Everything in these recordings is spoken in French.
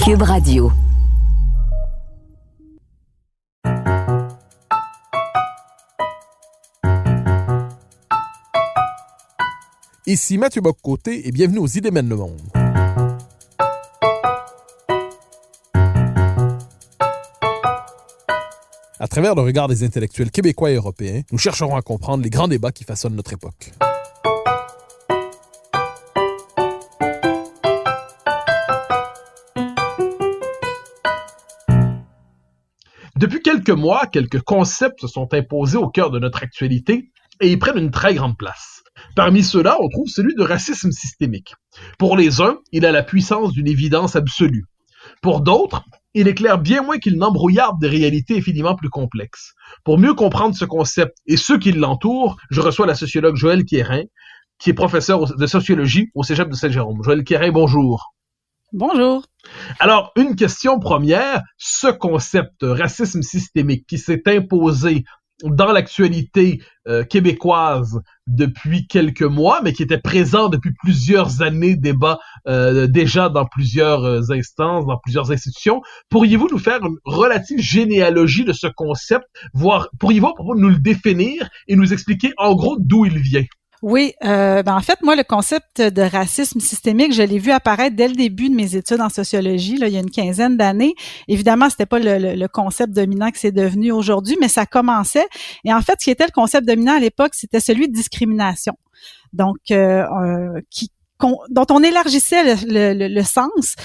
Cube Radio. Ici Mathieu Bock-Côté et bienvenue aux Idées mènent le monde. À travers le regard des intellectuels québécois et européens, nous chercherons à comprendre les grands débats qui façonnent notre époque. Depuis quelques mois, quelques concepts se sont imposés au cœur de notre actualité et y prennent une très grande place. Parmi ceux-là, on trouve celui de racisme systémique. Pour les uns, il a la puissance d'une évidence absolue. Pour d'autres, il éclaire bien moins qu'il n'embrouillarde des réalités infiniment plus complexes. Pour mieux comprendre ce concept et ceux qui l'entourent, je reçois la sociologue Joëlle Quérin, qui est professeure de sociologie au Cégep de Saint-Jérôme. Joëlle Quérin, bonjour. Bonjour. Alors, une question première, ce concept racisme systémique qui s'est imposé dans l'actualité québécoise depuis quelques mois, mais qui était présent depuis plusieurs années, débat déjà dans plusieurs instances, dans plusieurs institutions. Pourriez-vous nous faire une relative généalogie de ce concept, pourriez-vous nous le définir et nous expliquer en gros d'où il vient? Oui, en fait, moi, le concept de racisme systémique, je l'ai vu apparaître dès le début de mes études en sociologie, là, il y a une quinzaine d'années. Évidemment, c'était pas le concept dominant que c'est devenu aujourd'hui, mais ça commençait. Et en fait, ce qui était le concept dominant à l'époque, c'était celui de discrimination. Donc, dont on élargissait le sens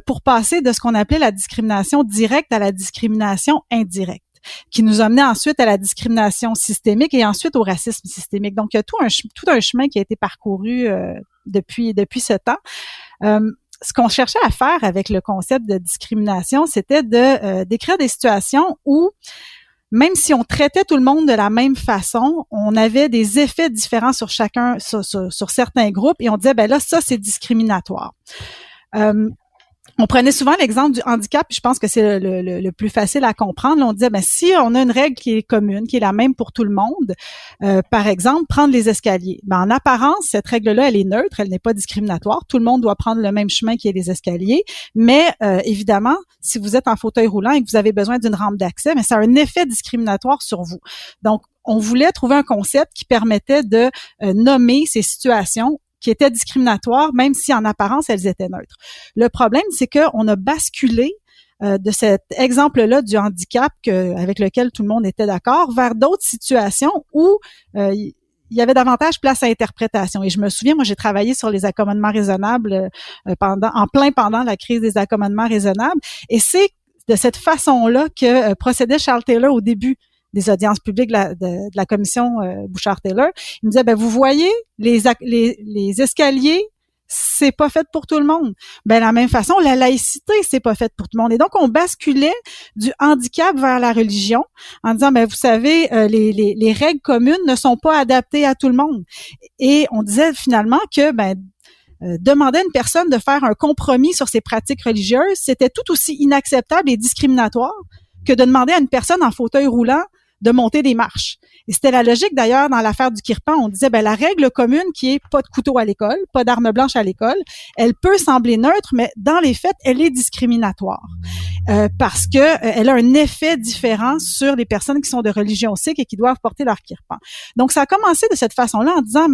pour passer de ce qu'on appelait la discrimination directe à la discrimination indirecte, qui nous amenait ensuite à la discrimination systémique et ensuite au racisme systémique. Donc, il y a tout un chemin qui a été parcouru depuis ce temps. Ce qu'on cherchait à faire avec le concept de discrimination, c'était de décrire des situations où, même si on traitait tout le monde de la même façon, on avait des effets différents sur chacun, sur certains groupes, et on disait, ben là, ça, c'est discriminatoire. On prenait souvent l'exemple du handicap, puis je pense que c'est le plus facile à comprendre. Là, on disait, ben si on a une règle qui est commune, qui est la même pour tout le monde, par exemple, prendre les escaliers. Ben, en apparence, cette règle-là, elle est neutre, elle n'est pas discriminatoire. Tout le monde doit prendre le même chemin qui est les escaliers. Mais évidemment, si vous êtes en fauteuil roulant et que vous avez besoin d'une rampe d'accès, mais ça a un effet discriminatoire sur vous. Donc, on voulait trouver un concept qui permettait de nommer ces situations qui étaient discriminatoires, même si en apparence, elles étaient neutres. Le problème, c'est qu'on a basculé de cet exemple-là du handicap avec lequel tout le monde était d'accord vers d'autres situations où il y avait davantage place à interprétation. Et je me souviens, moi, j'ai travaillé sur les accommodements raisonnables pendant la crise des accommodements raisonnables. Et c'est de cette façon-là que procédait Charles Taylor au début des audiences publiques de la commission Bouchard-Taylor. Il me disait, ben vous voyez, les escaliers, c'est pas fait pour tout le monde. Ben de la même façon, la laïcité, c'est pas fait pour tout le monde. Et donc, on basculait du handicap vers la religion en disant, ben vous savez, les règles communes ne sont pas adaptées à tout le monde. Et on disait finalement que, demander à une personne de faire un compromis sur ses pratiques religieuses, c'était tout aussi inacceptable et discriminatoire que de demander à une personne en fauteuil roulant de monter des marches. Et c'était la logique d'ailleurs dans l'affaire du Kirpan. On disait, ben la règle commune qui est pas de couteau à l'école, pas d'arme blanche à l'école, elle peut sembler neutre, mais dans les faits, elle est discriminatoire. Parce que elle a un effet différent sur les personnes qui sont de religion sikh et qui doivent porter leur kirpan. Donc, ça a commencé de cette façon-là en disant,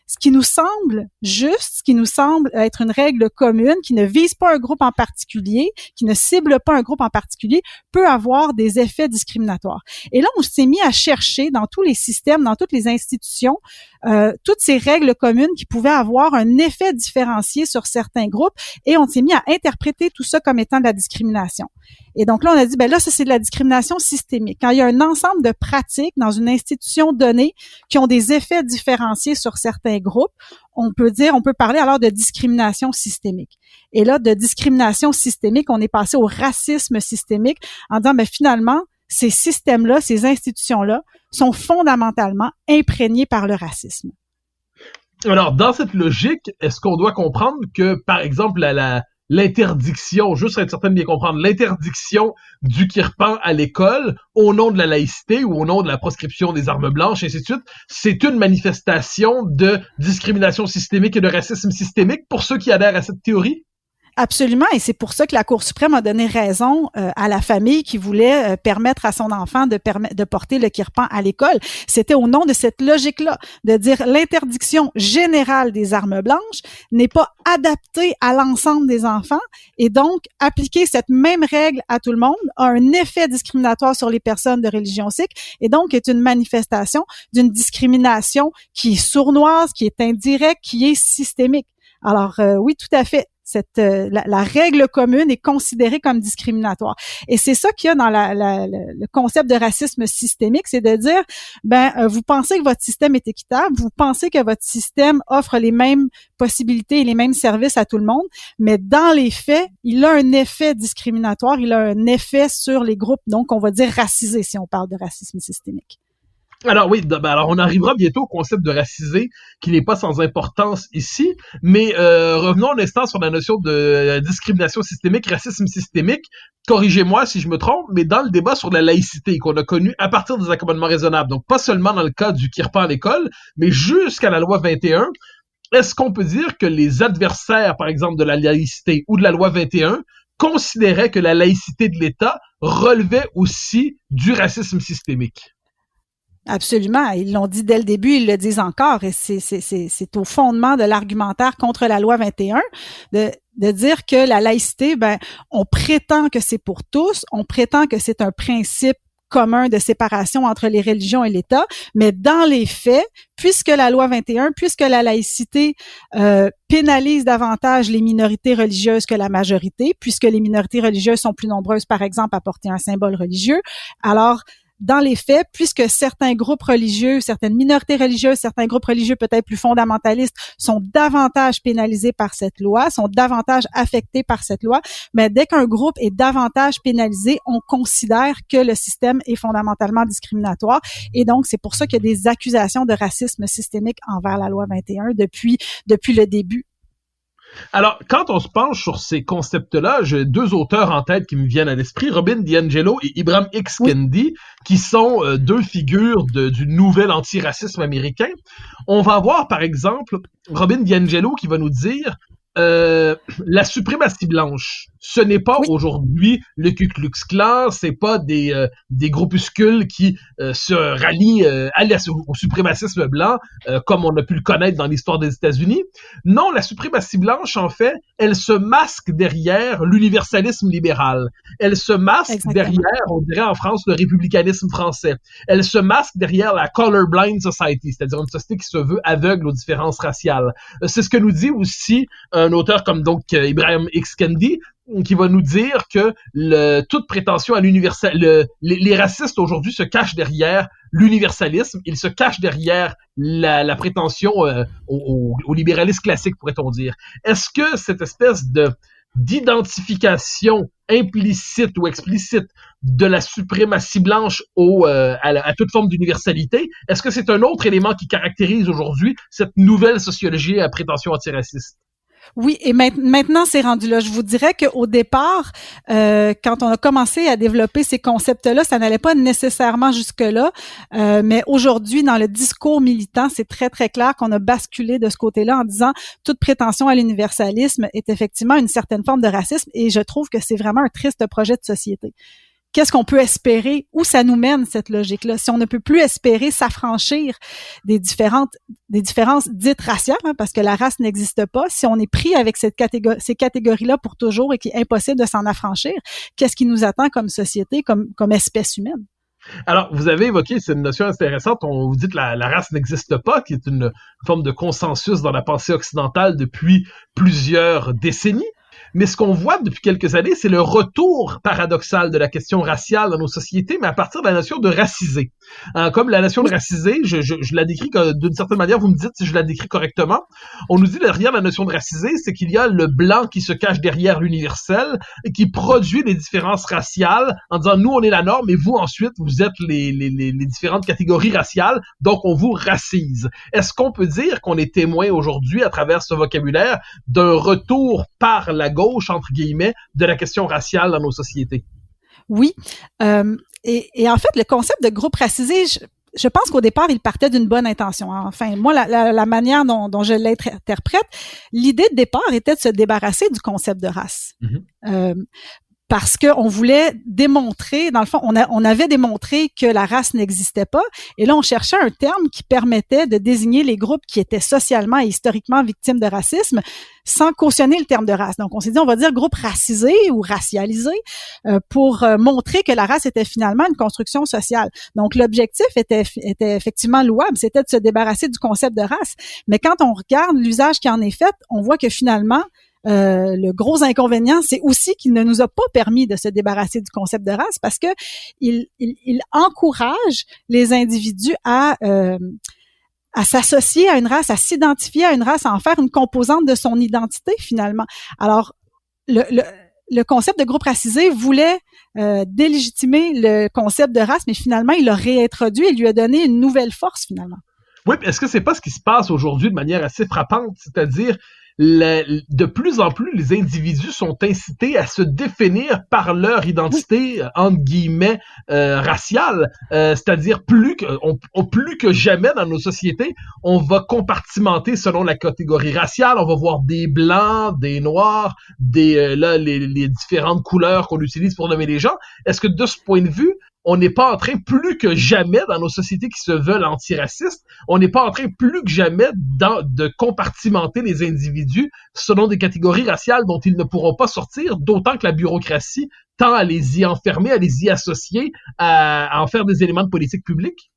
ce qui nous semble juste, ce qui nous semble être une règle commune, qui ne vise pas un groupe en particulier, qui ne cible pas un groupe en particulier, peut avoir des effets discriminatoires. Et là, on s'est mis à chercher dans tous les systèmes, dans toutes les institutions, toutes ces règles communes qui pouvaient avoir un effet différencié sur certains groupes, et on s'est mis à interpréter tout ça comme étant de la discrimination. Et donc là, on a dit, ça c'est de la discrimination systémique. Quand il y a un ensemble de pratiques dans une institution donnée qui ont des effets différenciés sur certains groupes, on peut parler alors de discrimination systémique. Et là, de discrimination systémique, on est passé au racisme systémique en disant, finalement, ces systèmes-là, ces institutions-là sont fondamentalement imprégnés par le racisme. Alors, dans cette logique, est-ce qu'on doit comprendre que, par exemple, l'interdiction, juste pour être certain de bien comprendre, l'interdiction du kirpan à l'école au nom de la laïcité ou au nom de la proscription des armes blanches, et ainsi de suite, c'est une manifestation de discrimination systémique et de racisme systémique pour ceux qui adhèrent à cette théorie? Absolument, et c'est pour ça que la Cour suprême a donné raison à la famille qui voulait permettre à son enfant de porter le kirpan à l'école. C'était au nom de cette logique-là, de dire l'interdiction générale des armes blanches n'est pas adaptée à l'ensemble des enfants, et donc appliquer cette même règle à tout le monde a un effet discriminatoire sur les personnes de religion sikh, et donc est une manifestation d'une discrimination qui est sournoise, qui est indirecte, qui est systémique. Alors oui, tout à fait. La règle commune est considérée comme discriminatoire. Et c'est ça qu'il y a dans le concept de racisme systémique, c'est de dire, vous pensez que votre système est équitable, vous pensez que votre système offre les mêmes possibilités et les mêmes services à tout le monde, mais dans les faits, il a un effet discriminatoire, il a un effet sur les groupes, donc on va dire racisés si on parle de racisme systémique. Alors oui, alors on arrivera bientôt au concept de racisé, qui n'est pas sans importance ici, mais revenons un instant sur la notion de discrimination systémique, racisme systémique. Corrigez-moi si je me trompe, mais dans le débat sur la laïcité qu'on a connu à partir des accommodements raisonnables, donc pas seulement dans le cas du kirpan à l'école, mais jusqu'à la loi 21, est-ce qu'on peut dire que les adversaires, par exemple, de la laïcité ou de la loi 21, considéraient que la laïcité de l'État relevait aussi du racisme systémique? Absolument. Ils l'ont dit dès le début, ils le disent encore, et c'est au fondement de l'argumentaire contre la loi 21 de dire que la laïcité, on prétend que c'est pour tous, on prétend que c'est un principe commun de séparation entre les religions et l'État, mais dans les faits, puisque la loi 21, puisque la laïcité pénalise davantage les minorités religieuses que la majorité, puisque les minorités religieuses sont plus nombreuses, par exemple, à porter un symbole religieux, alors dans les faits, puisque certains groupes religieux, certaines minorités religieuses, certains groupes religieux peut-être plus fondamentalistes sont davantage pénalisés par cette loi, sont davantage affectés par cette loi, mais dès qu'un groupe est davantage pénalisé, on considère que le système est fondamentalement discriminatoire, et donc c'est pour ça qu'il y a des accusations de racisme systémique envers la loi 21 depuis le début. Alors, quand on se penche sur ces concepts-là, j'ai deux auteurs en tête qui me viennent à l'esprit, Robin DiAngelo et Ibram X. Kendi, qui sont deux figures du nouvel antiracisme américain. On va avoir, par exemple, Robin DiAngelo qui va nous dire la suprématie blanche, ce n'est pas aujourd'hui le Ku Klux Klan, c'est pas des groupuscules qui se rallient au suprémacisme blanc comme on a pu le connaître dans l'histoire des États-Unis. Non, la suprématie blanche, en fait, elle se masque derrière l'universalisme libéral. Elle se masque derrière, on dirait en France, le républicanisme français. Elle se masque derrière la colorblind society, c'est-à-dire une société qui se veut aveugle aux différences raciales. C'est ce que nous dit aussi un auteur comme donc Ibram X. Kendi, qui va nous dire que toute prétention à l'universal, les racistes aujourd'hui se cachent derrière l'universalisme, ils se cachent derrière la prétention au libéralisme classique, pourrait-on dire. Est-ce que cette espèce d'identification implicite ou explicite de la suprématie blanche à toute forme d'universalité, est-ce que c'est un autre élément qui caractérise aujourd'hui cette nouvelle sociologie à prétention antiraciste? Oui, et maintenant c'est rendu là. Je vous dirais qu'au départ, quand on a commencé à développer ces concepts-là, ça n'allait pas nécessairement jusque-là, mais aujourd'hui, dans le discours militant, c'est très, très clair qu'on a basculé de ce côté-là en disant toute prétention à l'universalisme est effectivement une certaine forme de racisme, et je trouve que c'est vraiment un triste projet de société. Qu'est-ce qu'on peut espérer? Où ça nous mène, cette logique-là? Si on ne peut plus espérer s'affranchir des différences dites raciales, parce que la race n'existe pas, si on est pris avec ces catégories-là pour toujours et qu'il est impossible de s'en affranchir, qu'est-ce qui nous attend comme société, comme espèce humaine? Alors, vous avez évoqué, c'est une notion intéressante, on vous dit que la race n'existe pas, qui est une forme de consensus dans la pensée occidentale depuis plusieurs décennies. Mais ce qu'on voit depuis quelques années, c'est le retour paradoxal de la question raciale dans nos sociétés, mais à partir de la notion de racisé. Comme la notion de racisé, je la décris d'une certaine manière, vous me dites si je la décris correctement. On nous dit derrière la notion de racisé, c'est qu'il y a le blanc qui se cache derrière l'universel et qui produit des différences raciales en disant nous on est la norme et vous ensuite vous êtes les différentes catégories raciales, donc on vous racise. Est-ce qu'on peut dire qu'on est témoin aujourd'hui à travers ce vocabulaire d'un retour par la gauche, entre guillemets, de la question raciale dans nos sociétés? Oui. Et en fait, le concept de groupe racisé, je pense qu'au départ, il partait d'une bonne intention. Enfin, moi, la manière dont je l'interprète, l'idée de départ était de se débarrasser du concept de race. Parce qu'on voulait démontrer, dans le fond, on avait démontré que la race n'existait pas, et là, on cherchait un terme qui permettait de désigner les groupes qui étaient socialement et historiquement victimes de racisme, sans cautionner le terme de race. Donc, on s'est dit, on va dire groupe racisé ou racialisé pour montrer que la race était finalement une construction sociale. Donc, l'objectif était effectivement louable, c'était de se débarrasser du concept de race. Mais quand on regarde l'usage qui en est fait, on voit que finalement, le gros inconvénient, c'est aussi qu'il ne nous a pas permis de se débarrasser du concept de race parce que il encourage les individus à s'associer à une race, à s'identifier à une race, à en faire une composante de son identité finalement. Alors, le concept de groupe racisé voulait délégitimer le concept de race, mais finalement, il l'a réintroduit et lui a donné une nouvelle force finalement. Oui, est-ce que c'est pas ce qui se passe aujourd'hui de manière assez frappante, c'est-à-dire de plus en plus, les individus sont incités à se définir par leur identité, entre guillemets, raciale. C'est-à-dire plus que jamais dans nos sociétés, on va compartimenter selon la catégorie raciale. On va voir des blancs, des noirs, les différentes couleurs qu'on utilise pour nommer les gens. Est-ce que de ce point de vue, on n'est pas en train, plus que jamais, dans nos sociétés qui se veulent antiracistes, on n'est pas en train, plus que jamais, de compartimenter les individus selon des catégories raciales dont ils ne pourront pas sortir, d'autant que la bureaucratie tend à les y enfermer, à les y associer, à en faire des éléments de politique publique?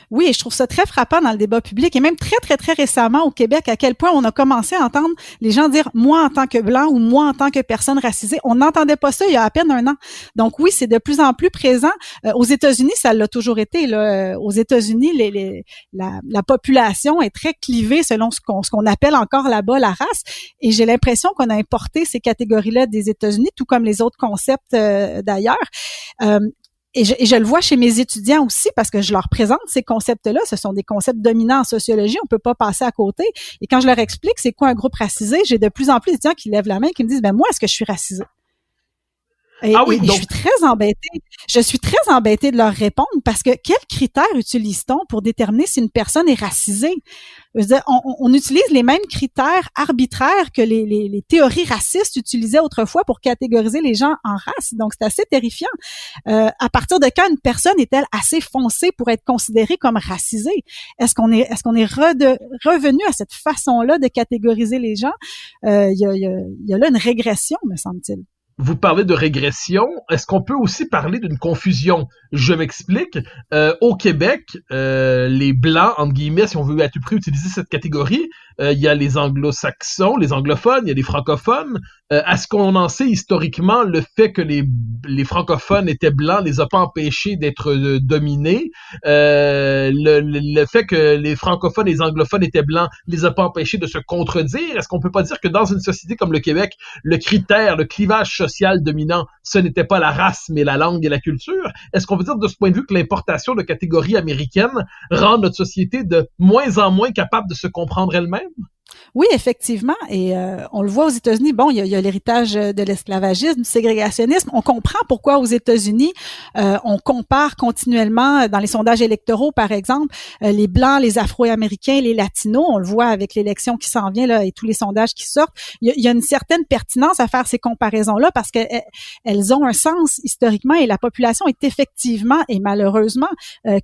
Oui, et je trouve ça très frappant dans le débat public et même très, très, très récemment au Québec, à quel point on a commencé à entendre les gens dire « moi en tant que blanc » ou « moi en tant que personne racisée ». On n'entendait pas ça il y a à peine un an. Donc oui, c'est de plus en plus présent. Aux États-Unis, ça l'a toujours été. Là. Aux États-Unis, la population est très clivée selon ce qu'on appelle encore là-bas la race. Et j'ai l'impression qu'on a importé ces catégories-là des États-Unis, tout comme les autres concepts d'ailleurs. Et je le vois chez mes étudiants aussi parce que je leur présente ces concepts-là. Ce sont des concepts dominants en sociologie. On peut pas passer à côté. Et quand je leur explique c'est quoi un groupe racisé, j'ai de plus en plus d'étudiants qui lèvent la main et qui me disent, ben moi, est-ce que je suis racisé? Et, donc... je suis très embêtée. Je suis très embêtée de leur répondre parce que quels critères utilise-t-on pour déterminer si une personne est racisée? Je veux dire, on utilise les mêmes critères arbitraires que les théories racistes utilisaient autrefois pour catégoriser les gens en race. Donc, c'est assez terrifiant. À partir de quand une personne est-elle assez foncée pour être considérée comme racisée? Est-ce qu'on est revenu à cette façon-là de catégoriser les gens? Il y a là une régression, me semble-t-il. Vous parlez de régression. Est-ce qu'on peut aussi parler d'une confusion? Je m'explique. Au Québec, les Blancs, entre guillemets, si on veut à tout prix utiliser cette catégorie, il y a les anglo-saxons, les anglophones, il y a les francophones. Est-ce qu'on en sait historiquement le fait que les francophones étaient blancs les a pas empêchés d'être dominés? Le fait que les francophones et les anglophones étaient blancs les a pas empêchés de se contredire? Est-ce qu'on peut pas dire que dans une société comme le Québec, le clivage social dominant, ce n'était pas la race, mais la langue et la culture? Est-ce qu'on peut dire de ce point de vue que l'importation de catégories américaines rend notre société de moins en moins capable de se comprendre elle-même? Oui, effectivement, et on le voit aux États-Unis. Bon, il y a l'héritage de l'esclavagisme, du ségrégationnisme. On comprend pourquoi aux États-Unis, on compare continuellement dans les sondages électoraux, par exemple, les Blancs, les Afro-Américains, les Latinos. On le voit avec l'élection qui s'en vient là et tous les sondages qui sortent. Il y a une certaine pertinence à faire ces comparaisons-là parce qu'elles ont un sens historiquement et la population est effectivement et malheureusement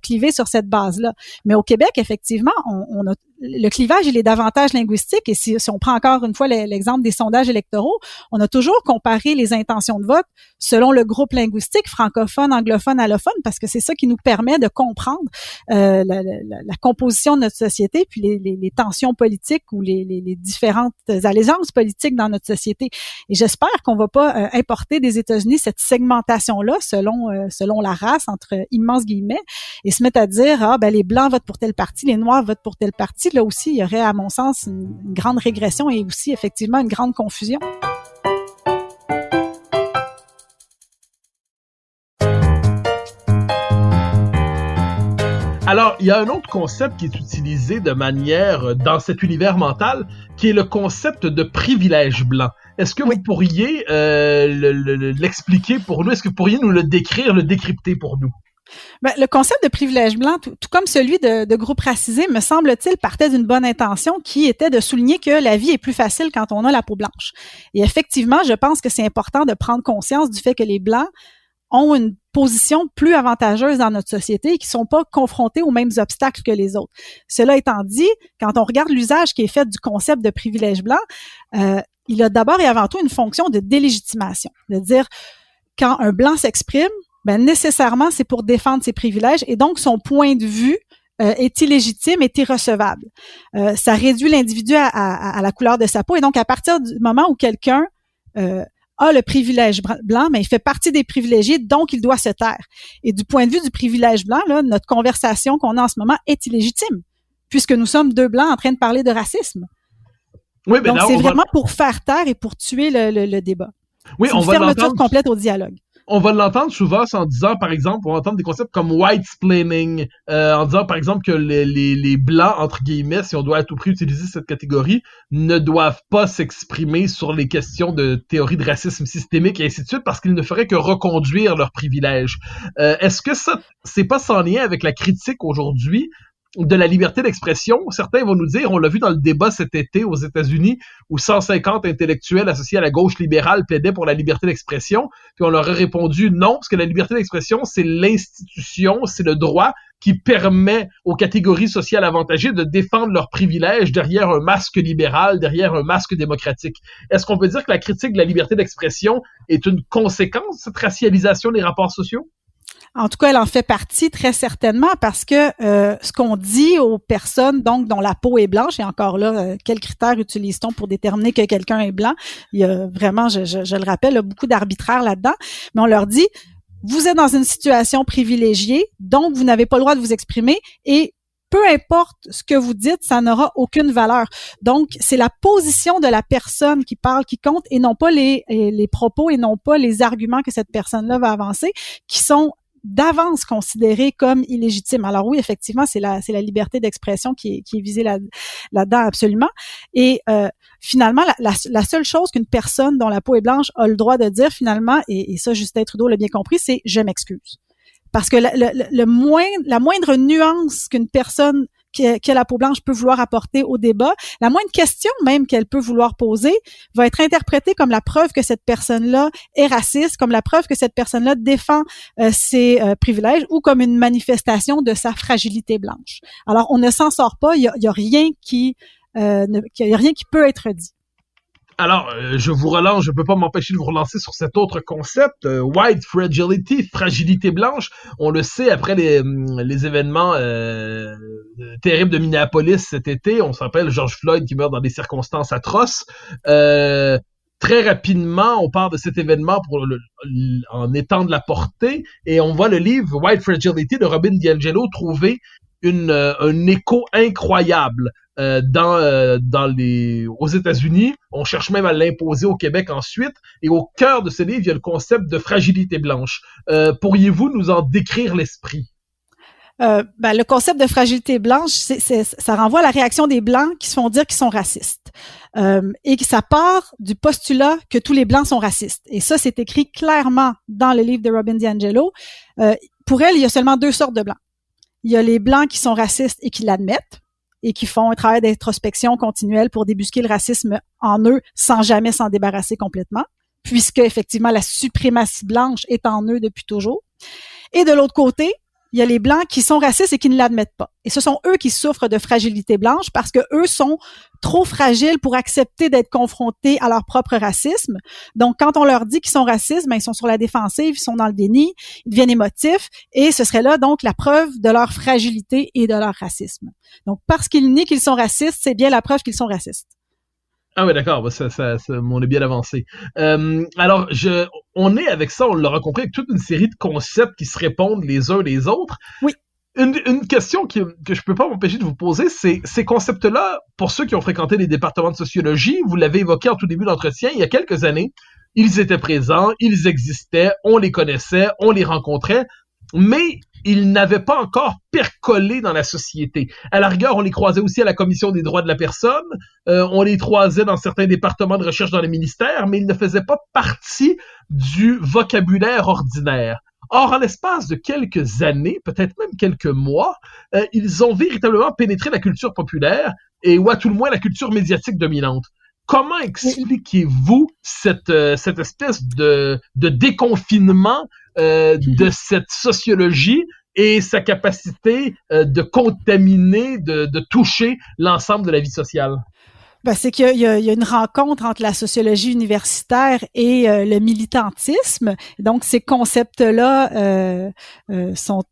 clivée sur cette base-là. Mais au Québec, effectivement, on a le clivage, il est davantage linguistique et si on prend encore une fois l'exemple des sondages électoraux, on a toujours comparé les intentions de vote selon le groupe linguistique francophone, anglophone, allophone parce que c'est ça qui nous permet de comprendre la composition de notre société puis les tensions politiques ou les différentes allégeances politiques dans notre société. Et j'espère qu'on va pas importer des États-Unis cette segmentation-là selon la race entre immenses guillemets et se mettre à dire les Blancs votent pour tel parti, les Noirs votent pour tel parti. Là aussi, il y aurait, à mon sens, une grande régression et aussi, effectivement, une grande confusion. Alors, il y a un autre concept qui est utilisé de manière, dans cet univers mental, qui est le concept de privilège blanc. Est-ce que vous pourriez l'expliquer pour nous? Est-ce que vous pourriez nous le décrire, le décrypter pour nous? Ben, le concept de privilège blanc, tout comme celui de groupe racisé, me semble-t-il, partait d'une bonne intention qui était de souligner que la vie est plus facile quand on a la peau blanche. Et effectivement, je pense que c'est important de prendre conscience du fait que les Blancs ont une position plus avantageuse dans notre société et qui sont pas confrontés aux mêmes obstacles que les autres. Cela étant dit, quand on regarde l'usage qui est fait du concept de privilège blanc, il a d'abord et avant tout une fonction de délégitimation, de dire quand un blanc s'exprime, ben nécessairement c'est pour défendre ses privilèges et donc son point de vue est illégitime, est irrecevable. Ça réduit l'individu à la couleur de sa peau et donc à partir du moment où quelqu'un a le privilège blanc, mais il fait partie des privilégiés, donc il doit se taire. Et du point de vue du privilège blanc, là, notre conversation qu'on a en ce moment est illégitime, puisque nous sommes deux blancs en train de parler de racisme. Oui, donc c'est vraiment pour faire taire et pour tuer le débat. Oui, c'est une fermeture complète au dialogue. On va l'entendre souvent en disant, par exemple, on va entendre des concepts comme white-splaining, en disant, par exemple, que les Blancs, entre guillemets, si on doit à tout prix utiliser cette catégorie, ne doivent pas s'exprimer sur les questions de théorie de racisme systémique et ainsi de suite, parce qu'ils ne feraient que reconduire leurs privilèges. Est-ce que ça, c'est pas sans lien avec la critique aujourd'hui de la liberté d'expression? Certains vont nous dire, on l'a vu dans le débat cet été aux États-Unis, où 150 intellectuels associés à la gauche libérale plaidaient pour la liberté d'expression, puis on leur a répondu non, parce que la liberté d'expression, c'est l'institution, c'est le droit qui permet aux catégories sociales avantagées de défendre leurs privilèges derrière un masque libéral, derrière un masque démocratique. Est-ce qu'on peut dire que la critique de la liberté d'expression est une conséquence de cette racialisation des rapports sociaux? En tout cas, elle en fait partie très certainement parce que ce qu'on dit aux personnes donc dont la peau est blanche, et encore là, quels critères utilise-t-on pour déterminer que quelqu'un est blanc? Il y a vraiment, je le rappelle, là, beaucoup d'arbitraire là-dedans, mais on leur dit, vous êtes dans une situation privilégiée, donc vous n'avez pas le droit de vous exprimer et peu importe ce que vous dites, ça n'aura aucune valeur. Donc, c'est la position de la personne qui parle qui compte et non pas les propos et non pas les arguments que cette personne-là va avancer qui sont d'avance considérés comme illégitimes. Alors oui, effectivement, c'est la liberté d'expression qui est visée là-dedans absolument. Et finalement, la seule chose qu'une personne dont la peau est blanche a le droit de dire finalement, et ça Justin Trudeau l'a bien compris, c'est « je m'excuse ». Parce que la moindre nuance qu'une personne qui a la peau blanche peut vouloir apporter au débat, la moindre question même qu'elle peut vouloir poser va être interprétée comme la preuve que cette personne-là est raciste, comme la preuve que cette personne-là défend ses privilèges ou comme une manifestation de sa fragilité blanche. Alors, on ne s'en sort pas, il y a rien qui peut être dit. Alors, je vous relance, je peux pas m'empêcher de vous relancer sur cet autre concept, white fragility, fragilité blanche. On le sait, après les événements terribles de Minneapolis cet été, on s'appelle George Floyd qui meurt dans des circonstances atroces. Très rapidement, on part de cet événement en étendre la portée, et on voit le livre White Fragility de Robin DiAngelo trouver un écho incroyable aux États-Unis. On cherche même à l'imposer au Québec ensuite. Et au cœur de ce livre, il y a le concept de fragilité blanche. Pourriez-vous nous en décrire l'esprit? Le concept de fragilité blanche, ça renvoie à la réaction des Blancs qui se font dire qu'ils sont racistes. Et que ça part du postulat que tous les Blancs sont racistes. Et ça, c'est écrit clairement dans le livre de Robin DiAngelo. Pour elle, il y a seulement deux sortes de Blancs. Il y a les Blancs qui sont racistes et qui l'admettent et qui font un travail d'introspection continuelle pour débusquer le racisme en eux sans jamais s'en débarrasser complètement, puisque effectivement la suprématie blanche est en eux depuis toujours. Et de l'autre côté, il y a les Blancs qui sont racistes et qui ne l'admettent pas. Et ce sont eux qui souffrent de fragilité blanche parce que eux sont trop fragiles pour accepter d'être confrontés à leur propre racisme. Donc, quand on leur dit qu'ils sont racistes, ben, ils sont sur la défensive, ils sont dans le déni, ils deviennent émotifs et ce serait là donc la preuve de leur fragilité et de leur racisme. Donc, parce qu'ils nient qu'ils sont racistes, c'est bien la preuve qu'ils sont racistes. Ah oui, d'accord, on est bien avancé. Alors, on est avec ça, on l'aura compris, avec toute une série de concepts qui se répondent les uns les autres. Oui. Une question que je peux pas m'empêcher de vous poser, c'est ces concepts-là, pour ceux qui ont fréquenté les départements de sociologie, vous l'avez évoqué en tout début d'entretien, il y a quelques années, ils étaient présents, ils existaient, on les connaissait, on les rencontrait, mais ils n'avaient pas encore percolé dans la société. À la rigueur, on les croisait aussi à la Commission des droits de la personne, on les croisait dans certains départements de recherche dans les ministères, mais ils ne faisaient pas partie du vocabulaire ordinaire. Or, en l'espace de quelques années, peut-être même quelques mois, ils ont véritablement pénétré la culture populaire ou à tout le moins la culture médiatique dominante. Comment expliquez-vous cette espèce de déconfinement de cette sociologie et sa capacité de contaminer, de toucher l'ensemble de la vie sociale? Ben, c'est qu'il y a une rencontre entre la sociologie universitaire et le militantisme. Donc, ces concepts-là sont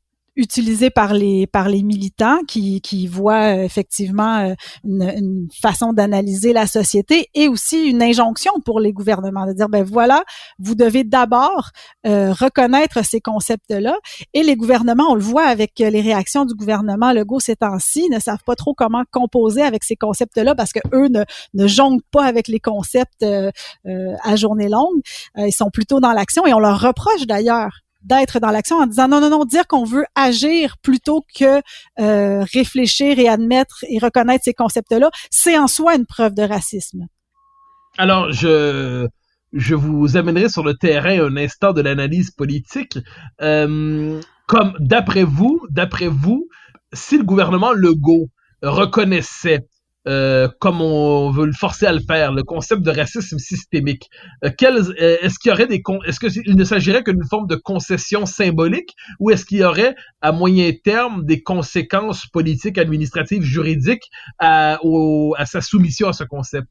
utilisés par les militants qui voient effectivement une façon d'analyser la société et aussi une injonction pour les gouvernements de dire ben voilà, vous devez d'abord reconnaître ces concepts-là, et les gouvernements, on le voit avec les réactions du gouvernement Legault ces temps-ci, ne savent pas trop comment composer avec ces concepts-là parce que eux ne jonglent pas avec les concepts à journée longue. Ils sont plutôt dans l'action, et on leur reproche d'ailleurs d'être dans l'action en disant non, dire qu'on veut agir plutôt que réfléchir et admettre et reconnaître ces concepts-là, c'est en soi une preuve de racisme. Alors, je vous amènerai sur le terrain un instant de l'analyse politique. Comme d'après vous, si le gouvernement Legault reconnaissait comme on veut le forcer à le faire, le concept de racisme systémique. Est-ce qu'il y aurait est-ce qu'il ne s'agirait que d'une forme de concession symbolique, ou est-ce qu'il y aurait à moyen terme des conséquences politiques, administratives, juridiques à sa soumission à ce concept?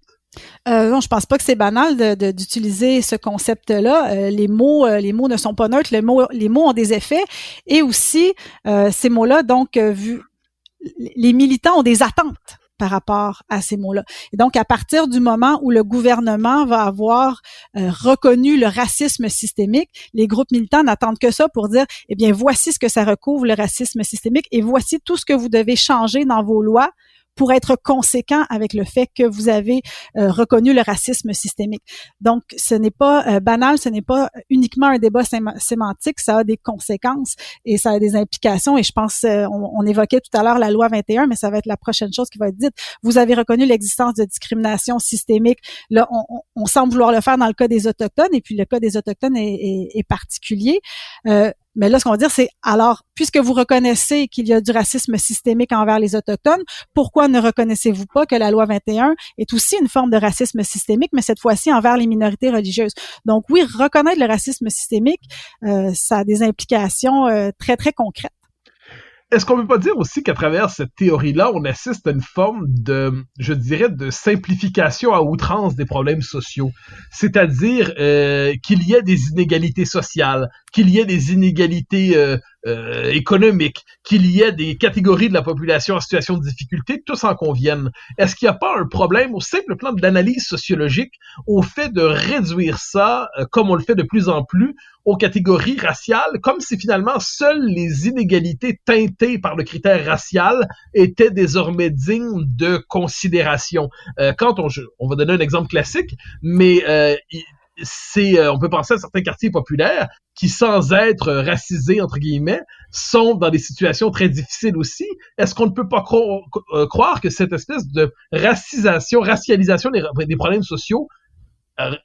Non, je pense pas que c'est banal d'utiliser ce concept-là. Les mots ne sont pas neutres. Les mots ont des effets, et aussi ces mots-là. Donc, les militants ont des attentes par rapport à ces mots-là. Et donc, à partir du moment où le gouvernement va avoir reconnu le racisme systémique, les groupes militants n'attendent que ça pour dire, eh bien, voici ce que ça recouvre, le racisme systémique, et voici tout ce que vous devez changer dans vos lois pour être conséquent avec le fait que vous avez reconnu le racisme systémique. Donc, ce n'est pas banal, ce n'est pas uniquement un débat sémantique, ça a des conséquences et ça a des implications. Et je pense, on évoquait tout à l'heure la loi 21, mais ça va être la prochaine chose qui va être dite. Vous avez reconnu l'existence de discrimination systémique. Là, on semble vouloir le faire dans le cas des Autochtones, et puis le cas des Autochtones est particulier. Mais là, ce qu'on va dire, c'est, alors, puisque vous reconnaissez qu'il y a du racisme systémique envers les Autochtones, pourquoi ne reconnaissez-vous pas que la loi 21 est aussi une forme de racisme systémique, mais cette fois-ci envers les minorités religieuses? Donc oui, reconnaître le racisme systémique, ça a des implications très, très concrètes. Est-ce qu'on peut pas dire aussi qu'à travers cette théorie-là, on assiste à une forme je dirais, de simplification à outrance des problèmes sociaux? C'est-à-dire qu'il y ait des inégalités sociales, qu'il y ait des inégalités économiques, qu'il y ait des catégories de la population en situation de difficulté, tous en conviennent. Est-ce qu'il n'y a pas un problème au simple plan de l'analyse sociologique au fait de réduire ça, comme on le fait de plus en plus, aux catégories raciales, comme si finalement seules les inégalités teintées par le critère racial étaient désormais dignes de considération? Quand on va donner un exemple classique, mais on peut penser à certains quartiers populaires qui, sans être racisés, entre guillemets, sont dans des situations très difficiles aussi. Est-ce qu'on ne peut pas croire que cette espèce de racialisation des problèmes sociaux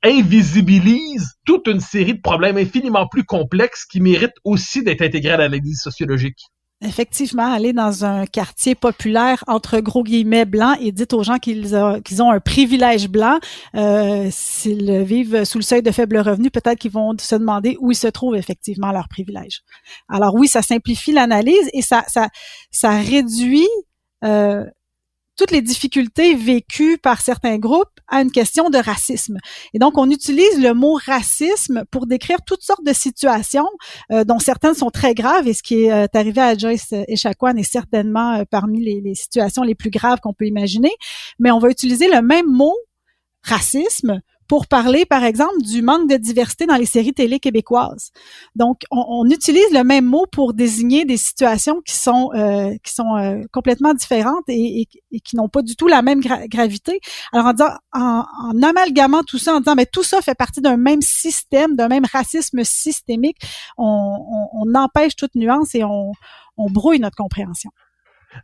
invisibilise toute une série de problèmes infiniment plus complexes qui méritent aussi d'être intégrés à l'analyse sociologique? Effectivement, aller dans un quartier populaire entre gros guillemets blanc et dites aux gens qu'ils ont un privilège blanc, s'ils vivent sous le seuil de faible revenu, peut-être qu'ils vont se demander où ils se trouvent effectivement leur privilège. Alors oui, ça simplifie l'analyse et ça réduit toutes les difficultés vécues par certains groupes à une question de racisme. Et donc, on utilise le mot racisme pour décrire toutes sortes de situations, dont certaines sont très graves, et ce qui est arrivé à Joyce Echaquan est certainement parmi les situations les plus graves qu'on peut imaginer. Mais on va utiliser le même mot, racisme, pour parler, par exemple, du manque de diversité dans les séries télé québécoises. Donc, on utilise le même mot pour désigner des situations qui sont complètement différentes et qui n'ont pas du tout la même gravité. Alors, en amalgamant tout ça, en disant, mais tout ça fait partie d'un même système, d'un même racisme systémique, on empêche toute nuance et on brouille notre compréhension.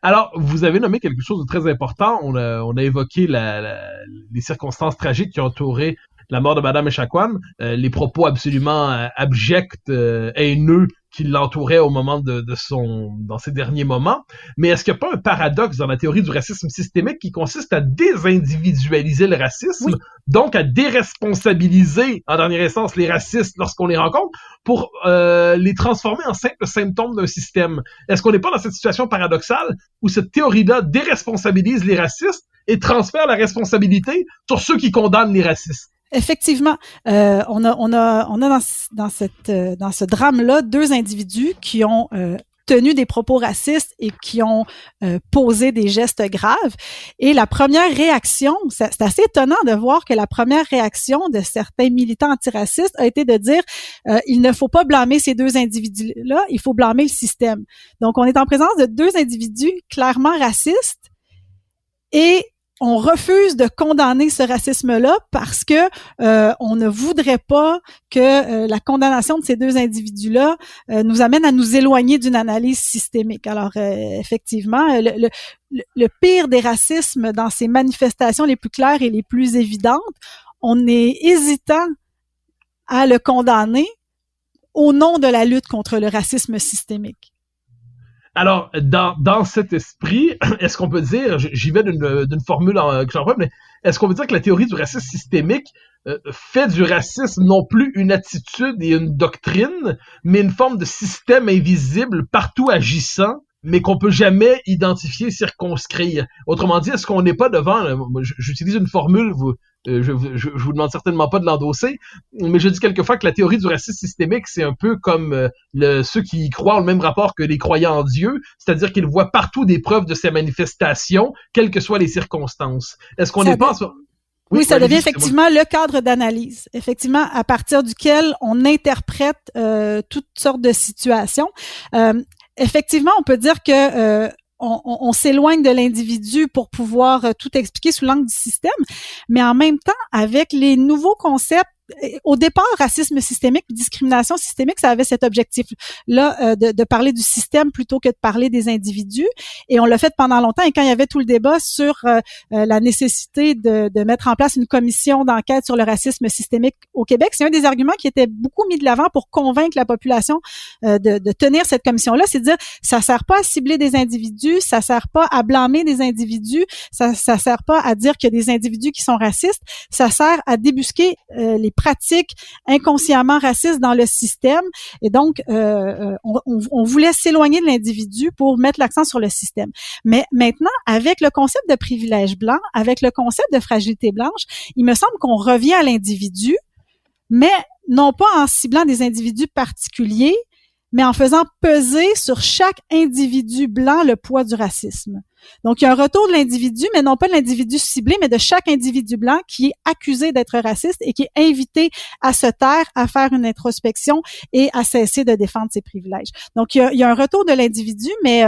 Alors, vous avez nommé quelque chose de très important. On a évoqué les circonstances tragiques qui ont entouré la mort de Madame Echaquan, les propos absolument abjects, haineux qui l'entouraient au moment dans ses derniers moments. Mais est-ce qu'il n'y a pas un paradoxe dans la théorie du racisme systémique qui consiste à désindividualiser le racisme, donc à déresponsabiliser, en dernière instance, les racistes lorsqu'on les rencontre, pour les transformer en simples symptômes d'un système? Est-ce qu'on n'est pas dans cette situation paradoxale où cette théorie-là déresponsabilise les racistes et transfère la responsabilité sur ceux qui condamnent les racistes? Effectivement, on a dans ce drame-là deux individus qui ont tenu des propos racistes et qui ont posé des gestes graves. Et la première réaction, c'est assez étonnant de voir que la première réaction de certains militants antiracistes a été de dire il ne faut pas blâmer ces deux individus-là, il faut blâmer le système. Donc, on est en présence de deux individus clairement racistes et on refuse de condamner ce racisme-là parce que on ne voudrait pas que la condamnation de ces deux individus-là nous amène à nous éloigner d'une analyse systémique. Alors, effectivement, le pire des racismes dans ses manifestations les plus claires et les plus évidentes, on est hésitant à le condamner au nom de la lutte contre le racisme systémique. Alors, dans cet esprit, est-ce qu'on peut dire, j'y vais d'une formule que j'emploie, mais est-ce qu'on peut dire que la théorie du racisme systémique fait du racisme non plus une attitude et une doctrine, mais une forme de système invisible partout agissant, mais qu'on peut jamais identifier, circonscrire? Autrement dit, est-ce qu'on n'est pas devant, j'utilise une formule, je vous demande certainement pas de l'endosser, mais je dis quelquefois que la théorie du racisme systémique, c'est un peu comme ceux qui croient au même rapport que les croyants en Dieu, c'est-à-dire qu'ils voient partout des preuves de ces manifestations, quelles que soient les circonstances. Est-ce qu'on n'est pas... Oui, ça devient effectivement le cadre d'analyse, effectivement, à partir duquel on interprète toutes sortes de situations. Effectivement, on peut dire que on s'éloigne de l'individu pour pouvoir tout expliquer sous l'angle du système, mais en même temps, avec les nouveaux concepts, au départ, racisme systémique, discrimination systémique, ça avait cet objectif-là de parler du système plutôt que de parler des individus. Et on l'a fait pendant longtemps. Et quand il y avait tout le débat sur la nécessité de mettre en place une commission d'enquête sur le racisme systémique au Québec, c'est un des arguments qui était beaucoup mis de l'avant pour convaincre la population de tenir cette commission-là. C'est de dire, ça sert pas à cibler des individus, ça sert pas à blâmer des individus, ça sert pas à dire qu'il y a des individus qui sont racistes, ça sert à débusquer les pratiques inconsciemment racistes dans le système. Et donc, on voulait s'éloigner de l'individu pour mettre l'accent sur le système. Mais maintenant, avec le concept de privilège blanc, avec le concept de fragilité blanche, il me semble qu'on revient à l'individu, mais non pas en ciblant des individus particuliers, mais en faisant peser sur chaque individu blanc le poids du racisme. Donc, il y a un retour de l'individu, mais non pas de l'individu ciblé, mais de chaque individu blanc qui est accusé d'être raciste et qui est invité à se taire, à faire une introspection et à cesser de défendre ses privilèges. Donc, il y a un retour de l'individu, mais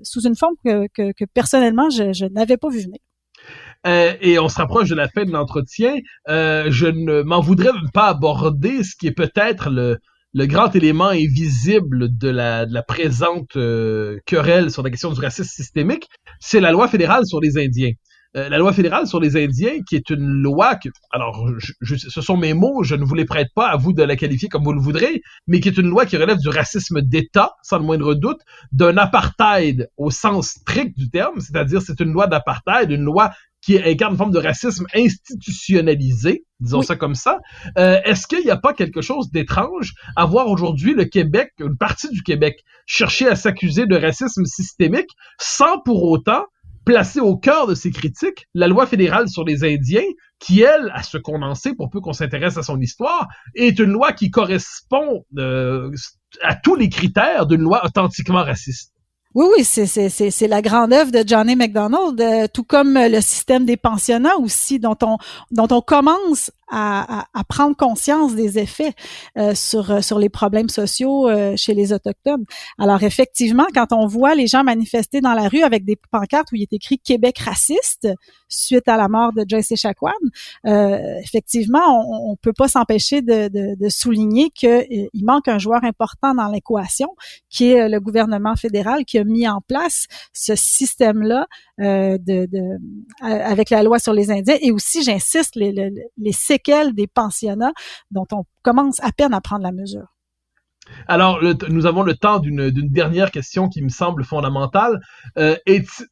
sous une forme que personnellement, je n'avais pas vu venir. Et on se rapproche de la fin de l'entretien. Je ne m'en voudrais pas aborder ce qui est peut-être le grand élément invisible de la présente querelle sur la question du racisme systémique, c'est la loi fédérale sur les Indiens. La loi fédérale sur les Indiens, qui est une loi que, alors, ce sont mes mots, je ne vous les prête pas, à vous de la qualifier comme vous le voudrez, mais qui est une loi qui relève du racisme d'État, sans le moindre doute, d'un apartheid au sens strict du terme, c'est-à-dire c'est une loi d'apartheid, une loi qui incarne une forme de racisme institutionnalisé, disons ça comme ça. Est-ce qu'il n'y a pas quelque chose d'étrange à voir aujourd'hui le Québec, une partie du Québec, chercher à s'accuser de racisme systémique sans pour autant placer au cœur de ses critiques la loi fédérale sur les Indiens, qui, elle, à se condenser, pour peu qu'on s'intéresse à son histoire, est une loi qui correspond à tous les critères d'une loi authentiquement raciste? Oui, c'est la grande œuvre de John A. Macdonald, tout comme le système des pensionnats aussi, dont on commence à prendre conscience des effets sur les problèmes sociaux chez les Autochtones. Alors effectivement, quand on voit les gens manifester dans la rue avec des pancartes où il est écrit Québec raciste suite à la mort de Joyce Echaquan, effectivement, on peut pas s'empêcher de souligner que il manque un joueur important dans l'équation, qui est le gouvernement fédéral qui a mis en place ce système-là avec la loi sur les Indiens, et aussi, j'insiste, les séquelles des pensionnats dont on commence à peine à prendre la mesure. Alors, nous avons le temps d'une dernière question qui me semble fondamentale.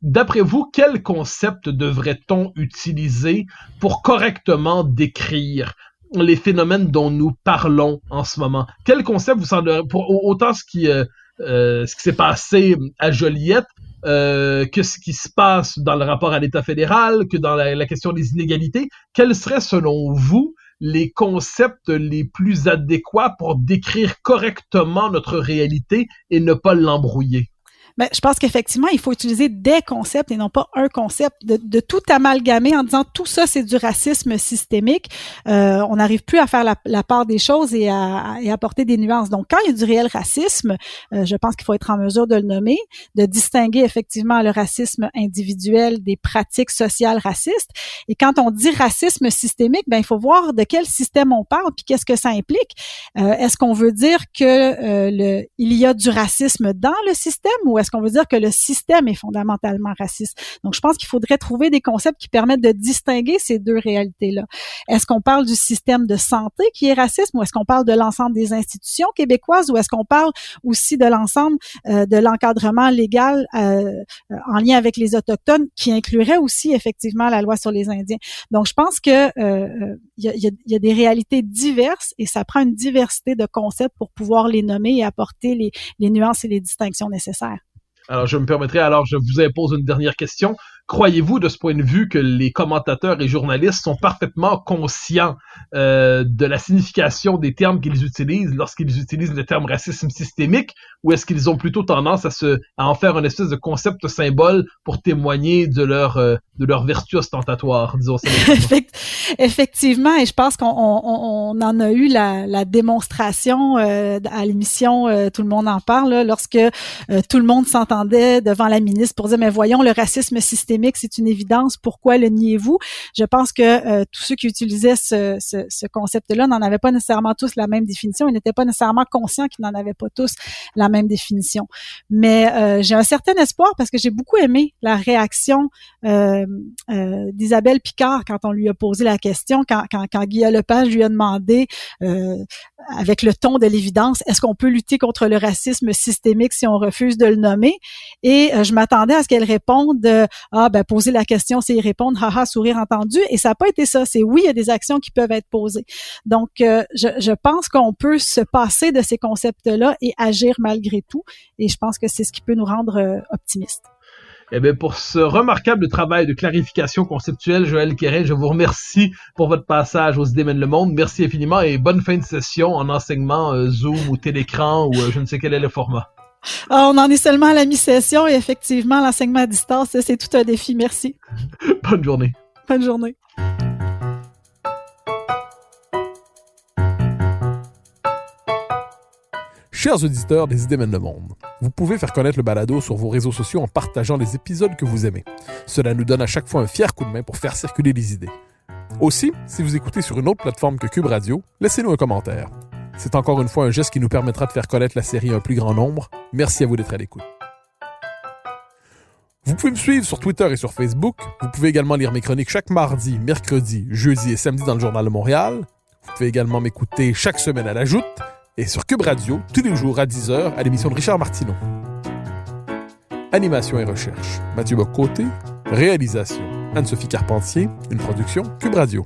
D'après vous, quel concept devrait-on utiliser pour correctement décrire les phénomènes dont nous parlons en ce moment? Quel concept vous semble, pour autant ce qui s'est passé à Joliette, que ce qui se passe dans le rapport à l'État fédéral, que dans la question des inégalités, quels seraient selon vous les concepts les plus adéquats pour décrire correctement notre réalité et ne pas l'embrouiller? Ben, je pense qu'effectivement, il faut utiliser des concepts et non pas un concept, de tout amalgamer en disant tout ça, c'est du racisme systémique. On n'arrive plus à faire la part des choses et à apporter des nuances. Donc, quand il y a du réel racisme, je pense qu'il faut être en mesure de le nommer, de distinguer effectivement le racisme individuel des pratiques sociales racistes. Et quand on dit racisme systémique, ben il faut voir de quel système on parle puis qu'est-ce que ça implique. Est-ce qu'on veut dire que il y a du racisme dans le système ou est-ce qu'on veut dire que le système est fondamentalement raciste? Donc, je pense qu'il faudrait trouver des concepts qui permettent de distinguer ces deux réalités-là. Est-ce qu'on parle du système de santé qui est raciste ou est-ce qu'on parle de l'ensemble des institutions québécoises ou est-ce qu'on parle aussi de l'ensemble de l'encadrement légal en lien avec les Autochtones qui inclurait aussi effectivement la loi sur les Indiens? Donc, je pense que il y a des réalités diverses et ça prend une diversité de concepts pour pouvoir les nommer et apporter les nuances et les distinctions nécessaires. Alors, je vous impose une dernière question. Croyez-vous, de ce point de vue, que les commentateurs et journalistes sont parfaitement conscients de la signification des termes qu'ils utilisent lorsqu'ils utilisent le terme racisme systémique, ou est-ce qu'ils ont plutôt tendance à en faire une espèce de concept symbole pour témoigner de leur vertu ostentatoire, disons ça? Effectivement, et je pense qu'on en a eu la démonstration à l'émission Tout le monde en parle, là, lorsque tout le monde s'entendait devant la ministre pour dire mais voyons, le racisme systémique, c'est une évidence, pourquoi le niez-vous? Je pense que tous ceux qui utilisaient ce concept-là n'en avaient pas nécessairement tous la même définition, ils n'étaient pas nécessairement conscients qu'ils n'en avaient pas tous la même définition. Mais j'ai un certain espoir parce que j'ai beaucoup aimé la réaction d'Isabelle Picard quand on lui a posé la question, quand Guy Lepage lui a demandé avec le ton de l'évidence, est-ce qu'on peut lutter contre le racisme systémique si on refuse de le nommer? Et je m'attendais à ce qu'elle réponde poser la question, c'est y répondre, haha, sourire entendu. Et ça n'a pas été ça. C'est oui, il y a des actions qui peuvent être posées. Donc, je pense qu'on peut se passer de ces concepts-là et agir malgré tout. Et je pense que c'est ce qui peut nous rendre optimistes. Eh bien, pour ce remarquable travail de clarification conceptuelle, Joëlle Quérin, je vous remercie pour votre passage aux Idées mènent le monde. Merci infiniment et bonne fin de session en enseignement Zoom ou Télécran ou je ne sais quel est le format. On en est seulement à la mi-session et effectivement, l'enseignement à distance, c'est tout un défi. Merci. Bonne journée. Bonne journée. Chers auditeurs des Idées mènent le monde, vous pouvez faire connaître le balado sur vos réseaux sociaux en partageant les épisodes que vous aimez. Cela nous donne à chaque fois un fier coup de main pour faire circuler les idées. Aussi, si vous écoutez sur une autre plateforme que Cube Radio, laissez-nous un commentaire. C'est encore une fois un geste qui nous permettra de faire connaître la série à un plus grand nombre. Merci à vous d'être à l'écoute. Vous pouvez me suivre sur Twitter et sur Facebook. Vous pouvez également lire mes chroniques chaque mardi, mercredi, jeudi et samedi dans le Journal de Montréal. Vous pouvez également m'écouter chaque semaine à la Joute et sur Cube Radio, tous les jours à 10h à l'émission de Richard Martineau. Animation et recherche, Mathieu Bock-Côté. Réalisation, Anne-Sophie Carpentier. Une production Cube Radio.